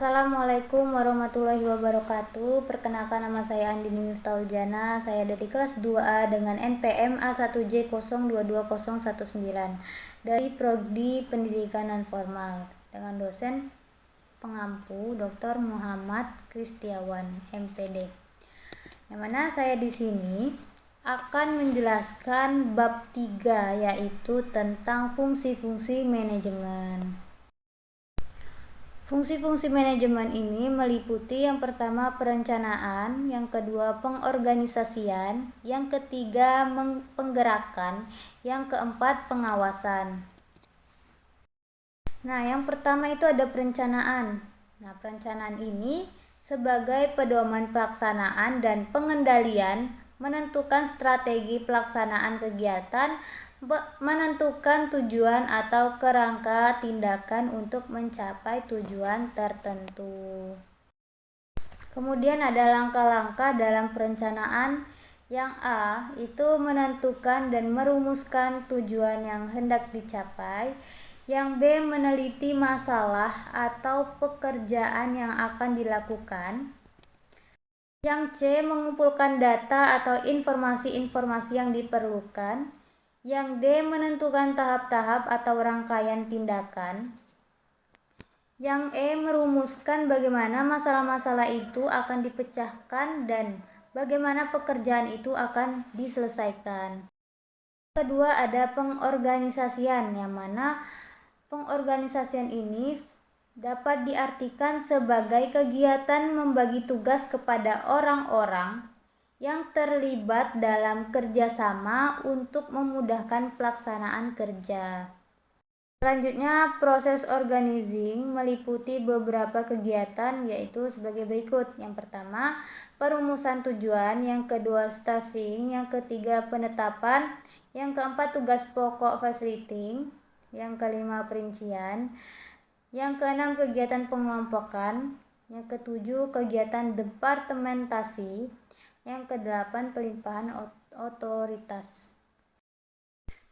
Assalamualaikum warahmatullahi wabarakatuh. Perkenalkan, nama saya Andini Miftauljana. Saya dari kelas 2A dengan NPM A1J022019 dari Prodi Pendidikan Non-Formal dengan dosen pengampu Dr. Muhammad Kristiawan, MPD. Yang mana saya di sini akan menjelaskan bab 3, yaitu tentang fungsi-fungsi manajemen. Fungsi-fungsi manajemen ini meliputi yang pertama perencanaan, yang kedua pengorganisasian, yang ketiga penggerakan, yang keempat pengawasan. Nah, yang pertama itu ada perencanaan. Nah, perencanaan ini sebagai pedoman pelaksanaan dan pengendalian, menentukan strategi pelaksanaan kegiatan, menentukan tujuan atau kerangka tindakan untuk mencapai tujuan tertentu. Kemudian ada langkah-langkah dalam perencanaan. Yang A itu menentukan dan merumuskan tujuan yang hendak dicapai. Yang B meneliti masalah atau pekerjaan yang akan dilakukan. Yang C mengumpulkan data atau informasi-informasi yang diperlukan. Yang D menentukan tahap-tahap atau rangkaian tindakan. Yang E merumuskan bagaimana masalah-masalah itu akan dipecahkan dan bagaimana pekerjaan itu akan diselesaikan. Kedua ada pengorganisasian, yang mana pengorganisasian ini dapat diartikan sebagai kegiatan membagi tugas kepada orang-orang yang terlibat dalam kerjasama untuk memudahkan pelaksanaan kerja. Selanjutnya, proses organizing meliputi beberapa kegiatan, yaitu sebagai berikut. Yang pertama, perumusan tujuan, yang kedua staffing, yang ketiga penetapan, yang keempat tugas pokok facilitating, yang kelima perincian, yang keenam kegiatan pengelompokan, yang ketujuh kegiatan departementasi, yang kedelapan pelimpahan otoritas.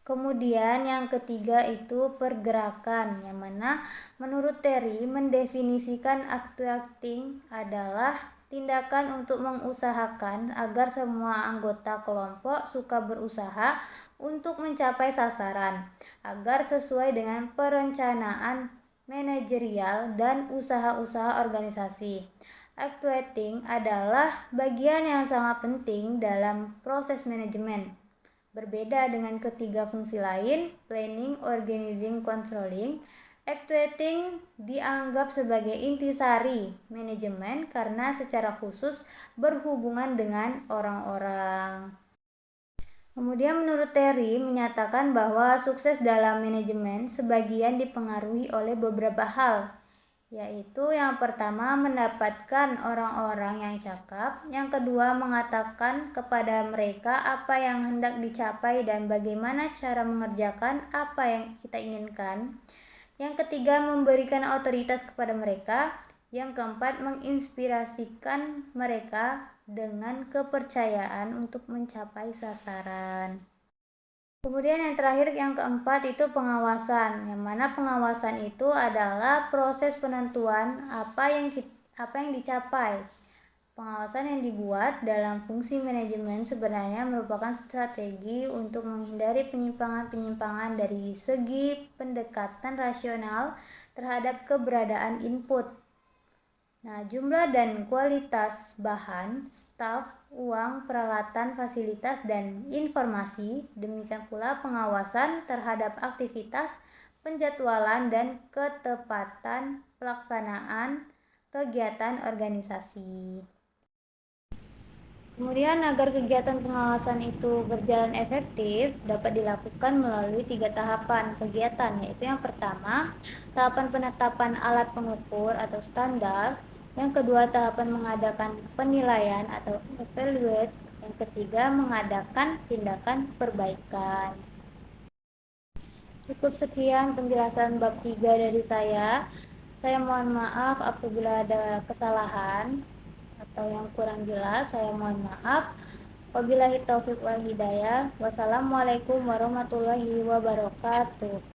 Kemudian yang ketiga itu pergerakan, yang mana menurut Terry mendefinisikan acting adalah tindakan untuk mengusahakan agar semua anggota kelompok suka berusaha untuk mencapai sasaran agar sesuai dengan perencanaan manajerial dan usaha-usaha organisasi. Actuating adalah bagian yang sangat penting dalam proses manajemen. Berbeda dengan ketiga fungsi lain, planning, organizing, controlling, actuating dianggap sebagai intisari manajemen karena secara khusus berhubungan dengan orang-orang. Kemudian menurut Terry menyatakan bahwa sukses dalam manajemen sebagian dipengaruhi oleh beberapa hal, yaitu yang pertama mendapatkan orang-orang yang cakap, yang kedua mengatakan kepada mereka apa yang hendak dicapai dan bagaimana cara mengerjakan apa yang kita inginkan, yang ketiga memberikan otoritas kepada mereka, yang keempat menginspirasikan mereka dengan kepercayaan untuk mencapai sasaran. Kemudian yang terakhir, yang keempat itu pengawasan, yang mana pengawasan itu adalah proses penentuan apa yang dicapai. Pengawasan yang dibuat dalam fungsi manajemen sebenarnya merupakan strategi untuk menghindari penyimpangan-penyimpangan dari segi pendekatan rasional terhadap keberadaan input. Nah, jumlah dan kualitas bahan, staf, uang, peralatan, fasilitas, dan informasi. Demikian pula pengawasan terhadap aktivitas, penjadwalan, dan ketepatan pelaksanaan kegiatan organisasi. Kemudian agar kegiatan pengawasan itu berjalan efektif dapat dilakukan melalui 3 tahapan kegiatan, yaitu yang pertama tahapan penetapan alat pengukur atau standar, yang kedua tahapan mengadakan penilaian atau evaluate, yang ketiga mengadakan tindakan perbaikan. Cukup sekian penjelasan bab 3 dari saya. Saya mohon maaf apabila ada kesalahan atau yang kurang jelas, saya mohon maaf. Wabillahi taufiq wal hidayah. Wassalamualaikum warahmatullahi wabarakatuh.